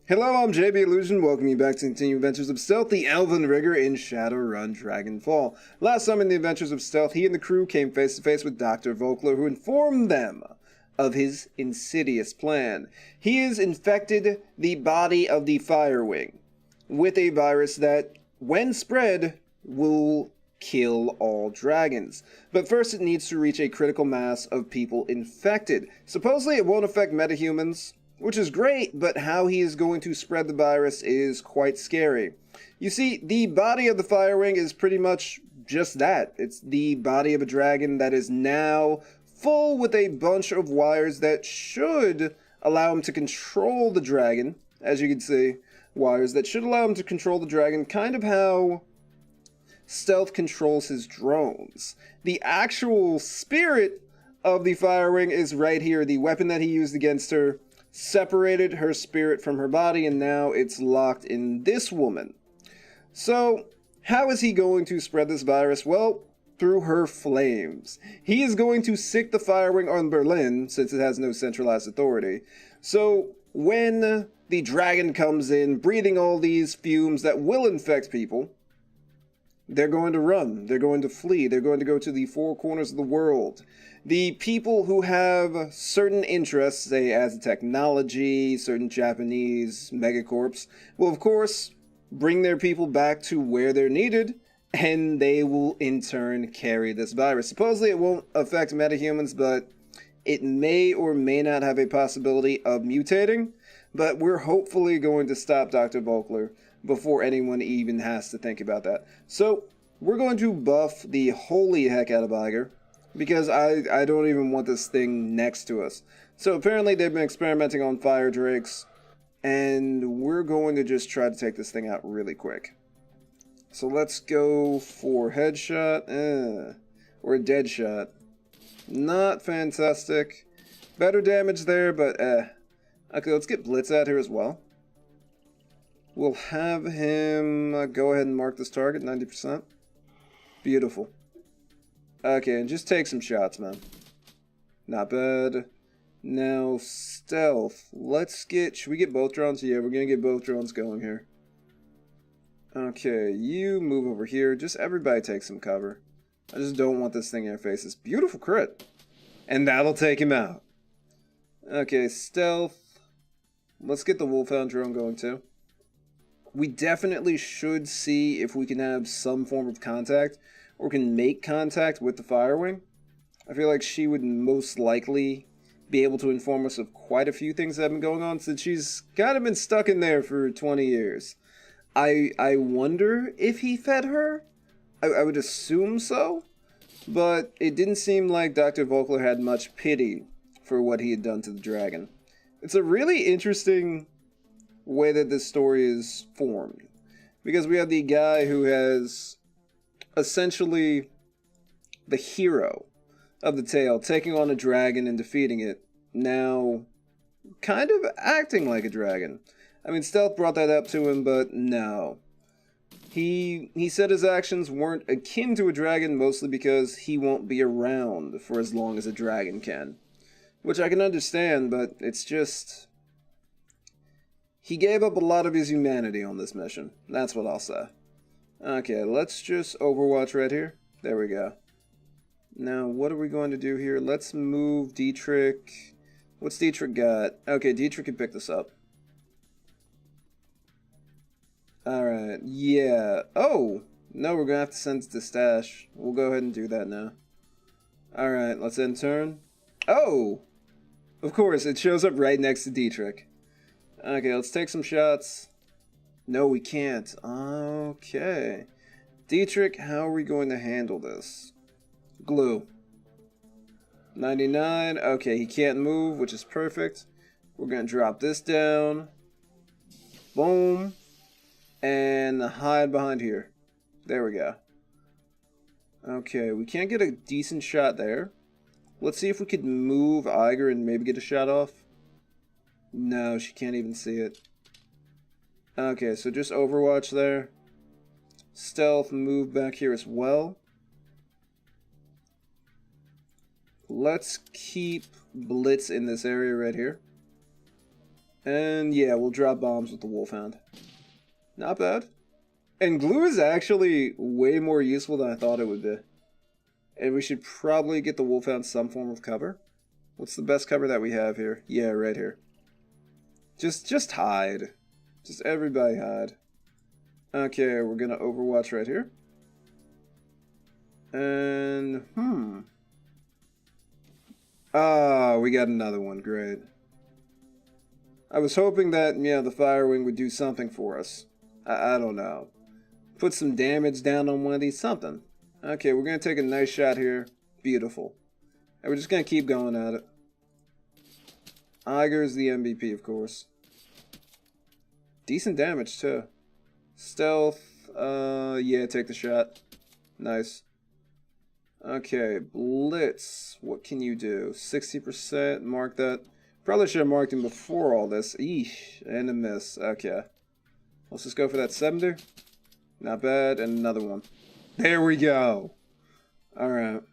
Hello, I'm JB Illusion, welcoming you back to continue adventures of Stealth, the Elven Rigger in Shadowrun Dragonfall. Last time in the adventures of Stealth, he and the crew came face to face with Dr. Volkler, who informed them of his insidious plan. He has infected the body of the Firewing with a virus that, when spread, will kill all dragons. But first it needs to reach a critical mass of people infected. Supposedly it won't affect metahumans, which is great, but how he is going to spread the virus is quite scary. You see, the body of the Firewing is pretty much just that. It's the body of a dragon that is now full with a bunch of wires that should allow him to control the dragon. As you can see, wires that should allow him to control the dragon, kind of how Stealth controls his drones. The actual spirit of the Firewing is right here. The weapon that he used against her separated her spirit from her body, and now it's locked in this woman. So, how is he going to spread this virus? Well, through her flames. He is going to sick the Firewing on Berlin, since it has no centralized authority. So, when the dragon comes in, breathing all these fumes that will infect people, they're going to run, they're going to flee, they're going to go to the four corners of the world. The people who have certain interests, say as technology, certain Japanese megacorps, will of course bring their people back to where they're needed, and they will in turn carry this virus. Supposedly it won't affect metahumans, but it may or may not have a possibility of mutating, but we're hopefully going to stop Dr. Volkler before anyone even has to think about that. So, we're going to buff the holy heck out of Iger, because I don't even want this thing next to us. So apparently they've been experimenting on fire drakes, and we're going to just try to take this thing out really quick. So let's go for headshot, or dead shot. Not fantastic. Better damage there, but Okay, let's get Blitz out here as well. We'll have him go ahead and mark this target, 90%. Beautiful. Okay, and just take some shots, man. Not bad. Now, Stealth. Should we get both drones? Yeah, we're gonna get both drones going here. Okay, you move over here. Just everybody take some cover. I just don't want this thing in our faces. Beautiful crit. And that'll take him out. Okay, Stealth. Let's get the Wolfhound drone going too. We definitely should see if we can have some form of contact, or can make contact with the Firewing. I feel like she would most likely be able to inform us of quite a few things that have been going on, since she's kind of been stuck in there for 20 years. I wonder if he fed her? I would assume so, but it didn't seem like Dr. Volkler had much pity for what he had done to the dragon. It's a really interesting way that this story is formed, because we have the guy who has essentially the hero of the tale taking on a dragon and defeating it, now kind of acting like a dragon. I mean, Stealth brought that up to him, but no. He said his actions weren't akin to a dragon, mostly because he won't be around for as long as a dragon can. Which I can understand, but it's just... he gave up a lot of his humanity on this mission. That's what I'll say. Okay, let's just Overwatch right here. There we go. Now, what are we going to do here? Let's move Dietrich. What's Dietrich got? Okay, Dietrich can pick this up. Alright, yeah. Oh! No, we're going to have to send it to Stash. We'll go ahead and do that now. Alright, let's end turn. Oh! Of course, it shows up right next to Dietrich. Okay, let's take some shots. No, we can't. Okay. Dietrich, how are we going to handle this? Glue. 99. Okay, he can't move, which is perfect. We're going to drop this down. Boom. And hide behind here. There we go. Okay, we can't get a decent shot there. Let's see if we could move Iger and maybe get a shot off. No, she can't even see it. Okay, so just Overwatch there. Stealth, move back here as well. Let's keep Blitz in this area right here. And yeah, we'll drop bombs with the Wolfhound. Not bad. And glue is actually way more useful than I thought it would be. And we should probably get the Wolfhound some form of cover. What's the best cover that we have here? Yeah, right here. Just hide. Just everybody hide. Okay, we're gonna overwatch right here. And, ah, we got another one. Great. I was hoping that, yeah, the Firewing would do something for us. I don't know. Put some damage down on one of these, something. Okay, we're gonna take a nice shot here. Beautiful. And we're just gonna keep going at it. Eiger's the MVP, of course. Decent damage, too. Stealth, yeah, take the shot. Nice. Okay, Blitz, what can you do? 60%, mark that. Probably should have marked him before all this. Eesh, and a miss. Okay. Let's just go for that 70. Not bad, and another one. There we go. Alright.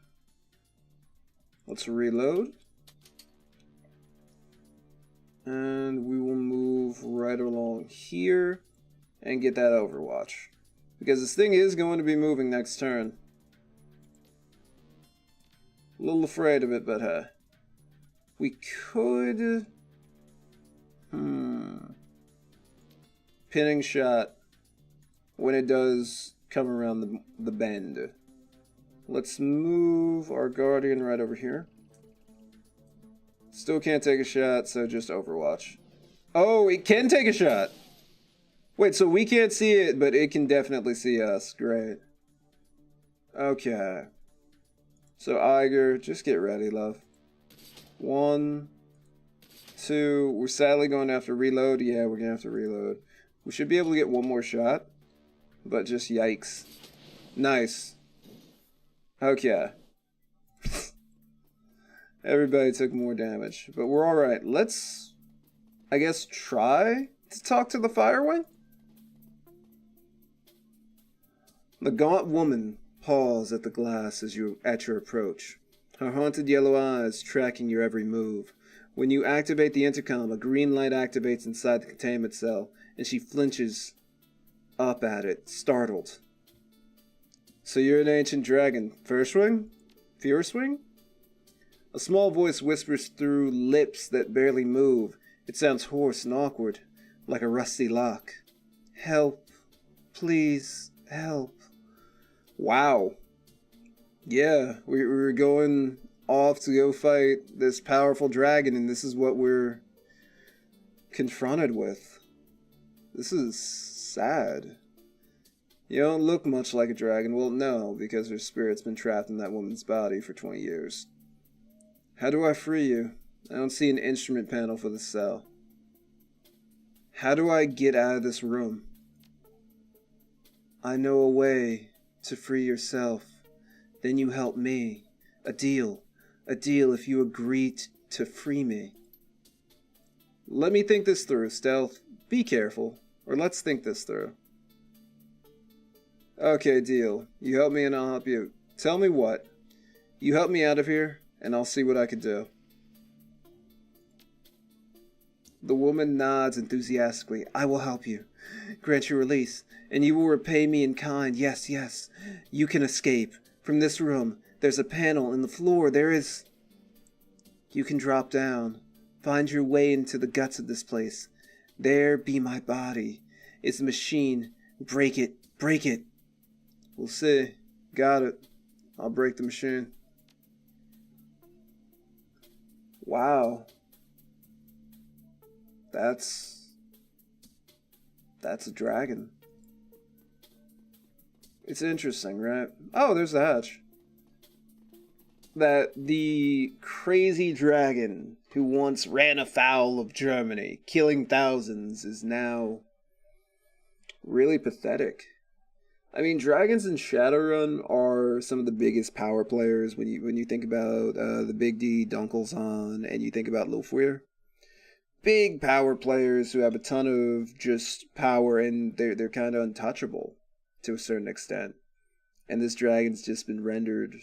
Let's reload. And we will move right along here and get that Overwatch. Because this thing is going to be moving next turn. A little afraid of it, but hey. We could... Pinning shot when it does come around the bend. Let's move our Guardian right over here. Still can't take a shot, so just Overwatch. Oh, it can take a shot! Wait, so we can't see it, but it can definitely see us. Great. Okay. So Eiger, just get ready, love. 1, 2, we're sadly going to have to reload. Yeah, we're going to have to reload. We should be able to get one more shot, but just yikes. Nice. Okay. Everybody took more damage, but we're alright. Let's, I guess, try to talk to the Firewing? The gaunt woman paws at the glass as at your approach. Her haunted yellow eyes tracking your every move. When you activate the intercom, a green light activates inside the containment cell, and she flinches up at it, startled. So you're an ancient dragon. Firstwing? Firstwing? A small voice whispers through lips that barely move. It sounds hoarse and awkward, like a rusty lock. Help. Please, help. Wow. Yeah, we were going off to go fight this powerful dragon, and this is what we're confronted with. This is sad. You don't look much like a dragon. Well, no, because her spirit's been trapped in that woman's body for 20 years. How do I free you? I don't see an instrument panel for the cell. How do I get out of this room? I know a way to free yourself. Then you help me. A deal. A deal if you agree to free me. Let me think this through, Stealth. Be careful. Or let's think this through. Okay, deal. You help me and I'll help you. Tell me what. You help me out of here, and I'll see what I can do. The woman nods enthusiastically. I will help you. Grant your release, and you will repay me in kind. Yes, yes. You can escape. From this room, there's a panel in the floor. There is... You can drop down. Find your way into the guts of this place. There be my body. It's a machine. Break it. Break it. We'll see. Got it. I'll break the machine. Wow. That's a dragon. It's interesting, right? Oh, there's the hatch. That the crazy dragon who once ran afoul of Germany, killing thousands, is now really pathetic. I mean, dragons in Shadowrun are some of the biggest power players when you think about the Big D, Dunkelzahn, and you think about Lofwyr. Big power players who have a ton of just power, and they're kind of untouchable to a certain extent. And this dragon's just been rendered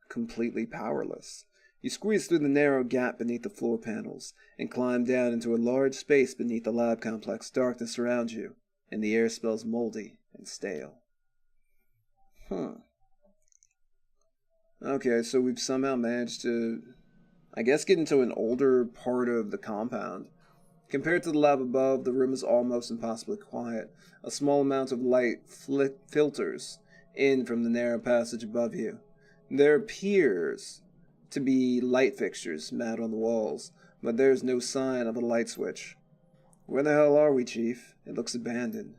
completely powerless. You squeeze through the narrow gap beneath the floor panels and climb down into a large space beneath the lab complex. Darkness surrounds you, and the air smells moldy and stale. Okay, so we've somehow managed to, I guess, get into an older part of the compound. Compared to the lab above, the room is almost impossibly quiet. A small amount of light filters in from the narrow passage above you. There appears to be light fixtures mounted on the walls, but there's no sign of a light switch. Where the hell are we, Chief? It looks abandoned.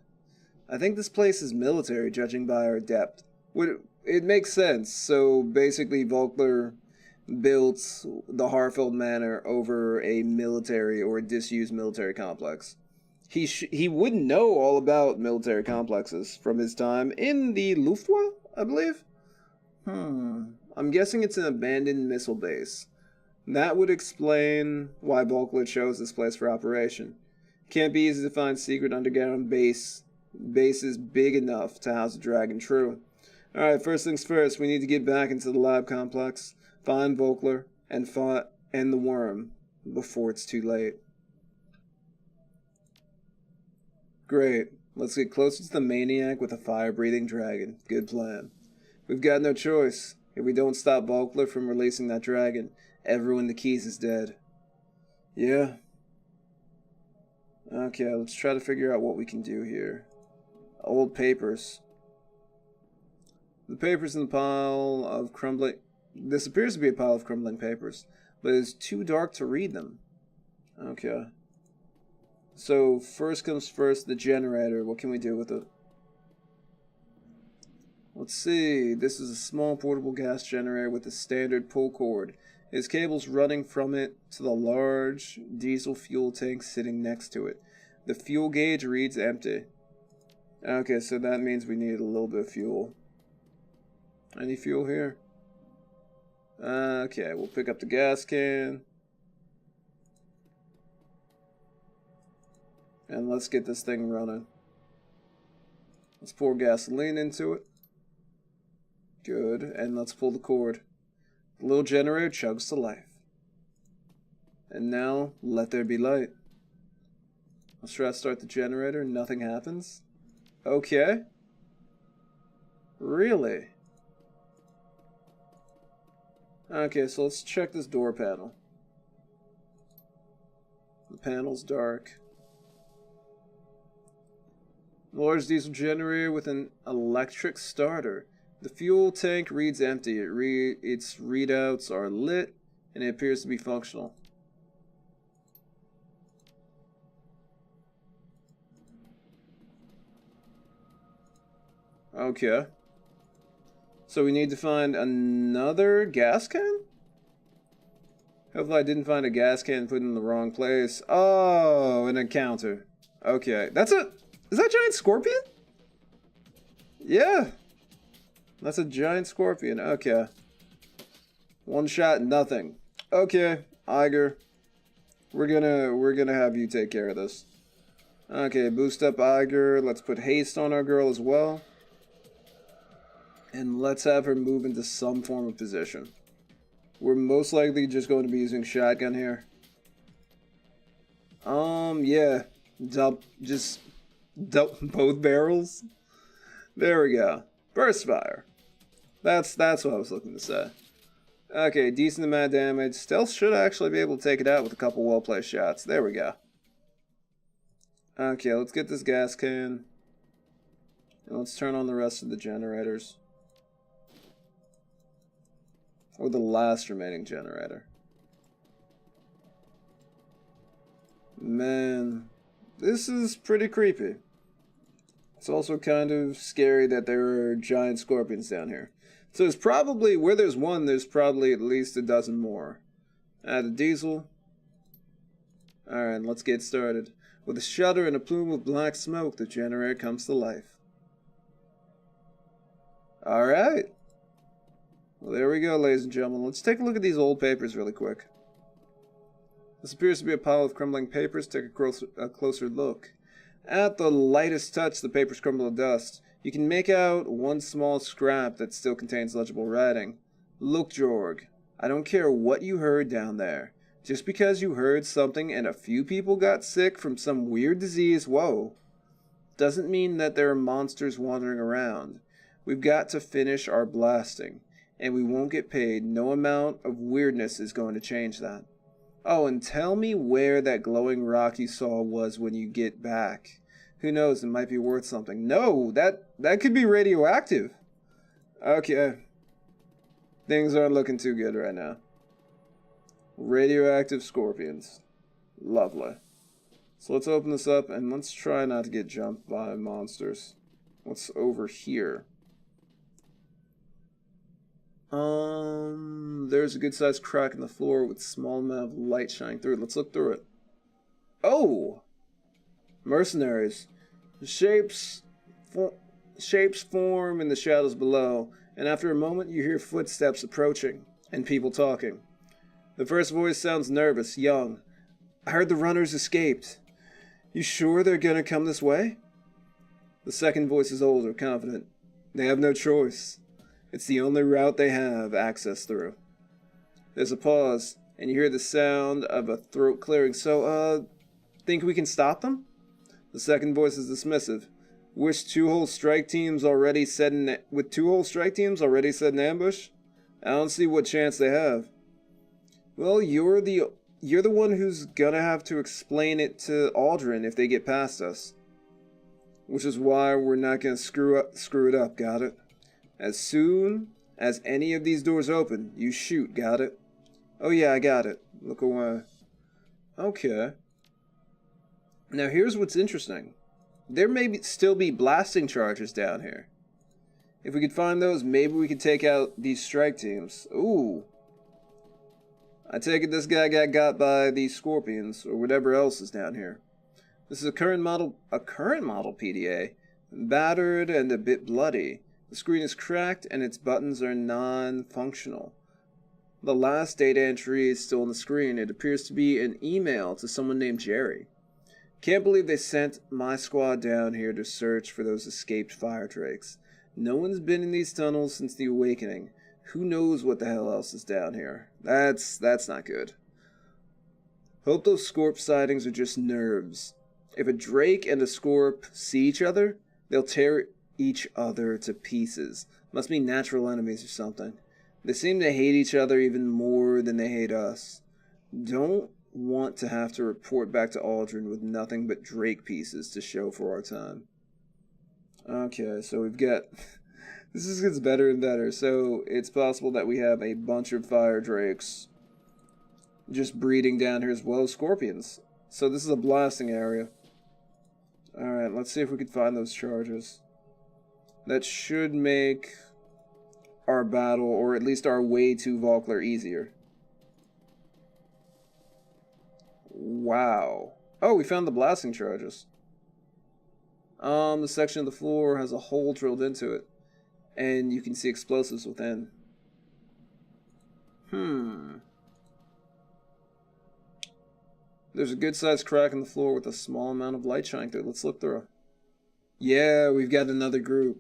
I think this place is military, judging by our depth. It makes sense. So basically, Volkler built the Harfeld Manor over a military or a disused military complex. He wouldn't know all about military complexes from his time in the Luftwaffe, I believe. I'm guessing it's an abandoned missile base. That would explain why Volkler chose this place for operation. Can't be easy to find secret underground bases big enough to house a Dragon True. Alright, first things first, we need to get back into the lab complex, find Volkler, and the worm before it's too late. Great. Let's get closer to the maniac with a fire-breathing dragon. Good plan. We've got no choice. If we don't stop Volkler from releasing that dragon, everyone in the Keys is dead. Yeah. Okay, let's try to figure out what we can do here. Old papers. The papers in the pile of crumbling... This appears to be a pile of crumbling papers, but it's too dark to read them. Okay. So, first comes first, the generator. What can we do with it? Let's see. This is a small portable gas generator with a standard pull cord. There's cables running from it to the large diesel fuel tank sitting next to it. The fuel gauge reads empty. Okay, so that means we need a little bit of fuel. Any fuel here? Okay, we'll pick up the gas can. And let's get this thing running. Let's pour gasoline into it. Good, and let's pull the cord. The little generator chugs to life. And now, let there be light. Let's try to start the generator, nothing happens. Okay. Really? Okay, so let's check this door panel. The panel's dark. Large diesel generator with an electric starter. The fuel tank reads empty. Its readouts are lit, and it appears to be functional. Okay. So we need to find another gas can? Hopefully I didn't find a gas can put in the wrong place. Oh, an encounter. Okay. That's a... Is that a giant scorpion? Yeah. That's a giant scorpion. Okay. One shot, nothing. Okay, Iger. We're gonna have you take care of this. Okay, boost up Iger. Let's put haste on our girl as well. And let's have her move into some form of position. We're most likely just going to be using shotgun here. Yeah. Just dump both barrels. There we go. Burst fire. That's what I was looking to say. Okay, decent amount of damage. Stealth should actually be able to take it out with a couple well-placed shots. There we go. Okay, let's get this gas can. And let's turn on the rest of the generators. Or the last remaining generator. Man, this is pretty creepy. It's also kind of scary that there are giant scorpions down here. So there's probably, where there's one, there's probably at least a dozen more. Add a diesel. Alright, let's get started. With a shudder and a plume of black smoke, the generator comes to life. Alright. Well, there we go, ladies and gentlemen. Let's take a look at these old papers really quick. This appears to be a pile of crumbling papers. Take a closer look. At the lightest touch, the papers crumble to dust. You can make out one small scrap that still contains legible writing. Look, Jorg, I don't care what you heard down there. Just because you heard something and a few people got sick from some weird disease, whoa, doesn't mean that there are monsters wandering around. We've got to finish our blasting, and we won't get paid. No amount of weirdness is going to change that. Oh, and tell me where that glowing rock you saw was when you get back. Who knows, it might be worth something. No, that could be radioactive. Okay. Things aren't looking too good right now. Radioactive scorpions. Lovely. So let's open this up and let's try not to get jumped by monsters. What's over here? There's a good sized crack in the floor with a small amount of light shining through it. Let's look through it. Oh! Mercenaries. Shapes form in the shadows below, and after a moment you hear footsteps approaching and people talking. The first voice sounds nervous, young. I heard the runners escaped. You sure they're gonna come this way? The second voice is older, confident. They have no choice. It's the only route they have access through. There's a pause, and you hear the sound of a throat clearing. So, think we can stop them? The second voice is dismissive. With two-hole strike teams already set in ambush? I don't see what chance they have. Well, you're the one who's gonna have to explain it to Aldrin if they get past us. Which is why we're not gonna screw it up, got it? As soon as any of these doors open, you shoot, got it? Oh yeah, I got it. Look away. Okay. Now here's what's interesting. There may still be blasting charges down here. If we could find those, maybe we could take out these strike teams. Ooh. I take it this guy got by these scorpions, or whatever else is down here. This is a current model PDA. Battered and a bit bloody. The screen is cracked and its buttons are non-functional. The last data entry is still on the screen. It appears to be an email to someone named Jerry. Can't believe they sent my squad down here to search for those escaped fire drakes. No one's been in these tunnels since the awakening. Who knows what the hell else is down here? That's not good. Hope those Scorp sightings are just nerves. If a Drake and a Scorp see each other, they'll tear each other to pieces. Must be natural enemies or something. They seem to hate each other even more than they hate us. Don't want to have to report back to Aldrin with nothing but Drake pieces to show for our time. Okay, so we've got... This just gets better and better. So it's possible that we have a bunch of fire drakes just breeding down here as well as scorpions. So this is a blasting area. Alright, let's see if we can find those charges. That should make our battle, or at least our way to Volkler, easier. Wow. Oh, we found the blasting charges. The section of the floor has a hole drilled into it. And you can see explosives within. There's a good sized crack in the floor with a small amount of light shining through it. Let's look through. Yeah, we've got another group.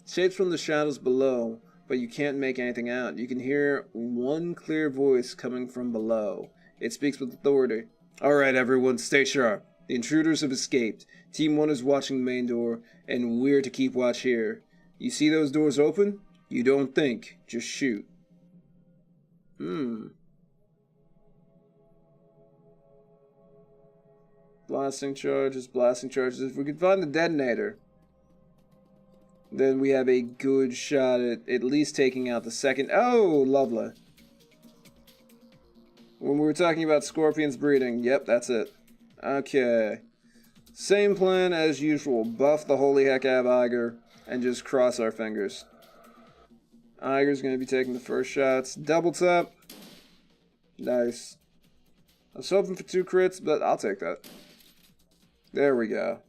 Shapes from the shadows below, but you can't make anything out. You can hear one clear voice coming from below. It speaks with authority. Alright everyone, stay sharp. The intruders have escaped. Team 1 is watching the main door, and we're to keep watch here. You see those doors open? You don't think, just shoot. Blasting charges, blasting charges. If we could find the detonator, then we have a good shot at least taking out the second. Oh, lovely. When we were talking about scorpions breeding, yep, that's it. Okay. Same plan as usual. Buff the holy heck out of Iger and just cross our fingers. Iger's going to be taking the first shots. Double tap. Nice. I was hoping for 2 crits, but I'll take that. There we go.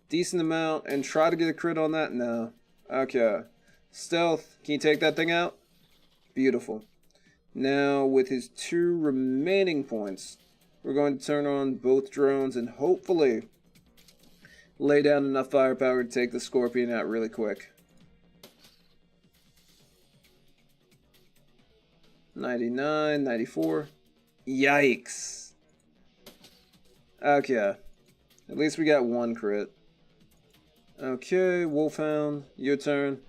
Decent amount, and try to get a crit on that? No. Okay. Stealth, can you take that thing out? Beautiful. Now, with his 2 remaining points, we're going to turn on both drones and hopefully lay down enough firepower to take the Scorpion out really quick. 99, 94. Yikes. Okay. At least we got one crit. Okay, Wolfhound, your turn.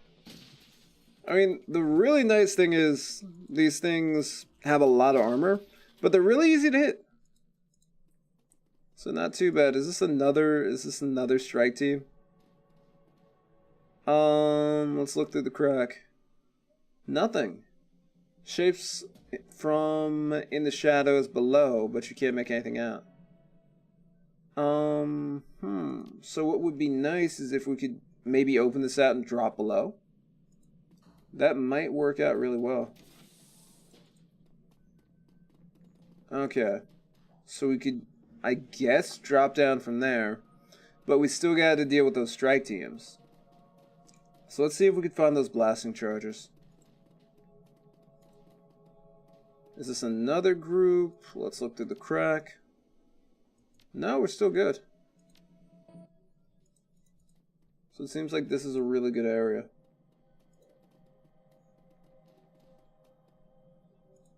I mean, the really nice thing is these things have a lot of armor, but they're really easy to hit. So not too bad. Is this another strike team? Let's look through the crack. Nothing. Shapes from in the shadows below, but you can't make anything out. So what would be nice is if we could maybe open this out and drop below. That might work out really well. Okay. So we could, I guess, drop down from there. But we still got to deal with those strike teams. So let's see if we can find those blasting charges. Is this another group? Let's look through the crack. No, we're still good. So it seems like this is a really good area.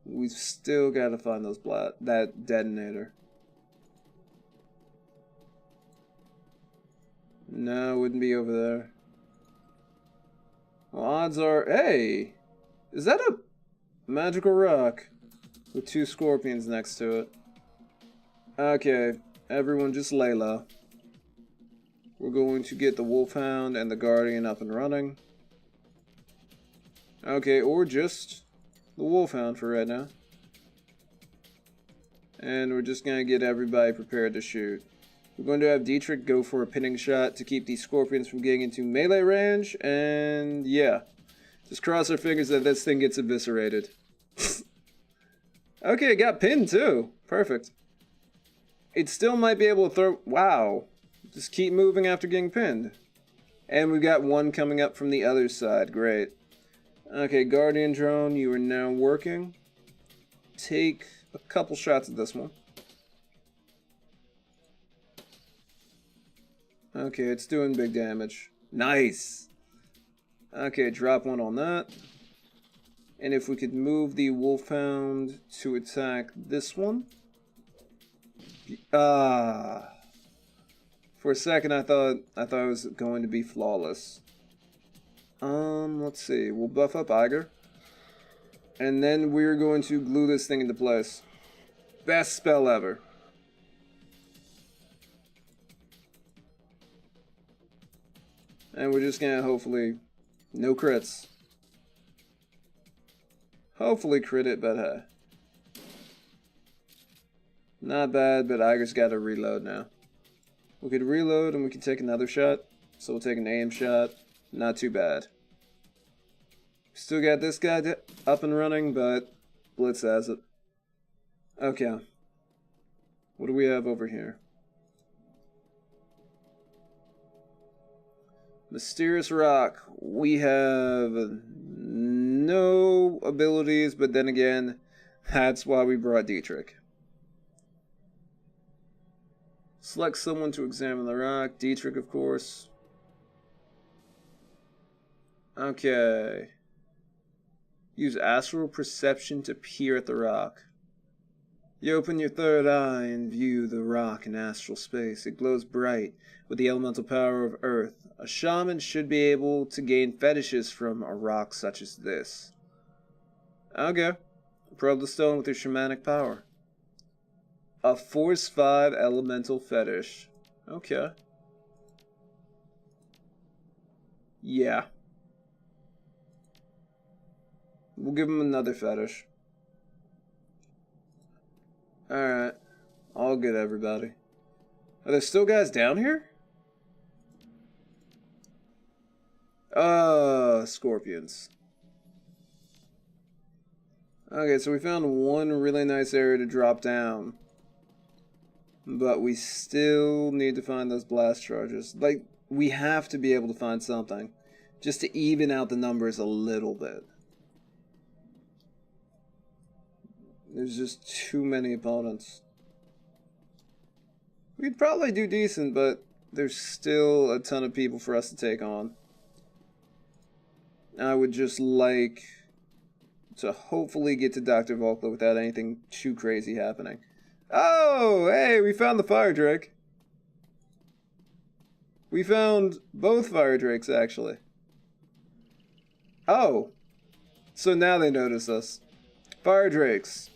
We've still got to find those that detonator. No, it wouldn't be over there. Well, odds are... Hey! Is that a magical rock with 2 scorpions next to it? Okay, everyone just lay low. We're going to get the Wolfhound and the Guardian up and running. Okay, or just the Wolfhound for right now. And we're just going to get everybody prepared to shoot. We're going to have Dietrich go for a pinning shot to keep these scorpions from getting into melee range. And yeah, just cross our fingers that this thing gets eviscerated. Okay, it got pinned too. Perfect. It still might be able to throw... Wow. Just keep moving after getting pinned. And we've got one coming up from the other side. Great. Okay, Guardian Drone, you are now working. Take a couple shots at this one. Okay, it's doing big damage. Nice! Okay, drop one on that. And if we could move the Wolfhound to attack this one. For a second I thought it was going to be flawless. Let's see. We'll buff up Eiger. And then we're going to glue this thing into place. Best spell ever. And we're just gonna hopefully... No crits. Hopefully crit it, but not bad, but Eiger's gotta reload now. We could reload and we can take another shot. So we'll take an aim shot. Not too bad. Still got this guy up and running, but Blitz has it. Okay. What do we have over here? Mysterious Rock. We have no abilities, but then again, that's why we brought Dietrich. Select someone to examine the rock. Dietrich, of course. Okay. Use astral perception to peer at the rock. You open your third eye and view the rock in astral space. It glows bright with the elemental power of earth. A shaman should be able to gain fetishes from a rock such as this. Okay. Probe the stone with your shamanic power. A Force 5 elemental fetish. Okay. Yeah. We'll give him another fetish. Alright. All good, everybody. Are there still guys down here? Scorpions. Okay, so we found one really nice area to drop down. But we still need to find those blast charges. Like, we have to be able to find something. Just to even out the numbers a little bit. There's just too many opponents. We'd probably do decent, but there's still a ton of people for us to take on. I would just like to hopefully get to Dr. Volkler without anything too crazy happening. Oh, hey, we found the fire drake. We found both fire drakes, actually. Oh, so now they notice us. Fire drakes.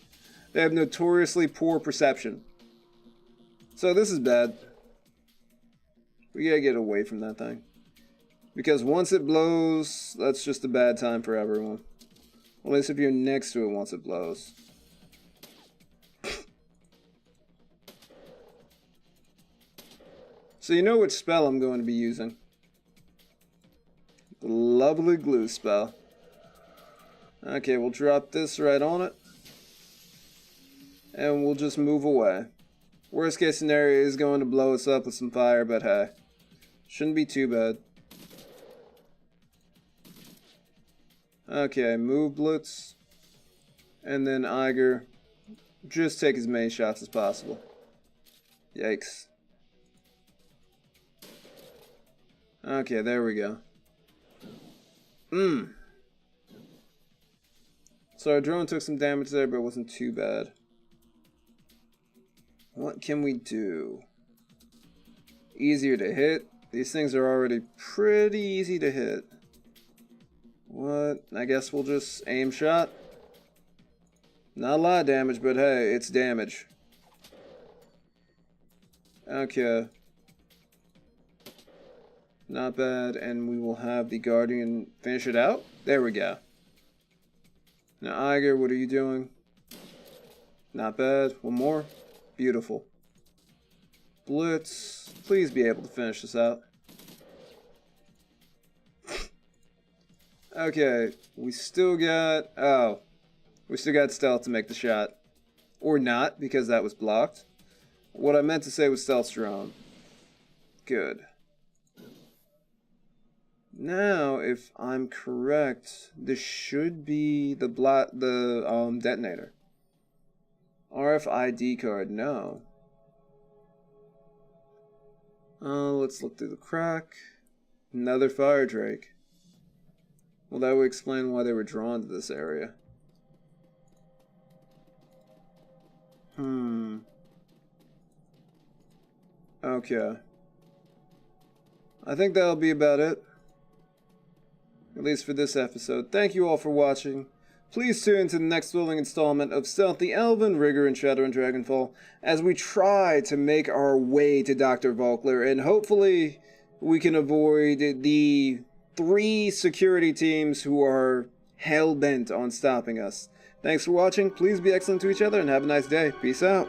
They have notoriously poor perception. So this is bad. We gotta get away from that thing. Because once it blows, that's just a bad time for everyone. At least if you're next to it once it blows. So you know which spell I'm going to be using. The lovely glue spell. Okay, we'll drop this right on it. And we'll just move away. Worst case scenario is going to blow us up with some fire, but hey. Shouldn't be too bad. Okay, move Blitz. And then Eiger. Just take as many shots as possible. Yikes. Okay, there we go. So our drone took some damage there, but it wasn't too bad. What can we do? Easier to hit. These things are already pretty easy to hit. What? I guess we'll just aim shot. Not a lot of damage, but hey, it's damage. Okay. Not bad, and we will have the Guardian finish it out. There we go. Now, Eiger, what are you doing? Not bad. One more. Beautiful. Blitz, please be able to finish this out. Okay, we still got... Oh. We still got stealth to make the shot. Or not, because that was blocked. What I meant to say was stealth drone. Good. Now, if I'm correct, this should be the detonator. RFID card, no. Let's look through the crack. Another fire drake. Well, that would explain why they were drawn to this area. Okay. I think that'll be about it. At least for this episode. Thank you all for watching. Please tune into the next thrilling installment of Stealth the Elven Rigger in Shadowrun Dragonfall as we try to make our way to Dr. Volkler, and hopefully we can avoid the 3 security teams who are hell-bent on stopping us. Thanks for watching. Please be excellent to each other and have a nice day. Peace out.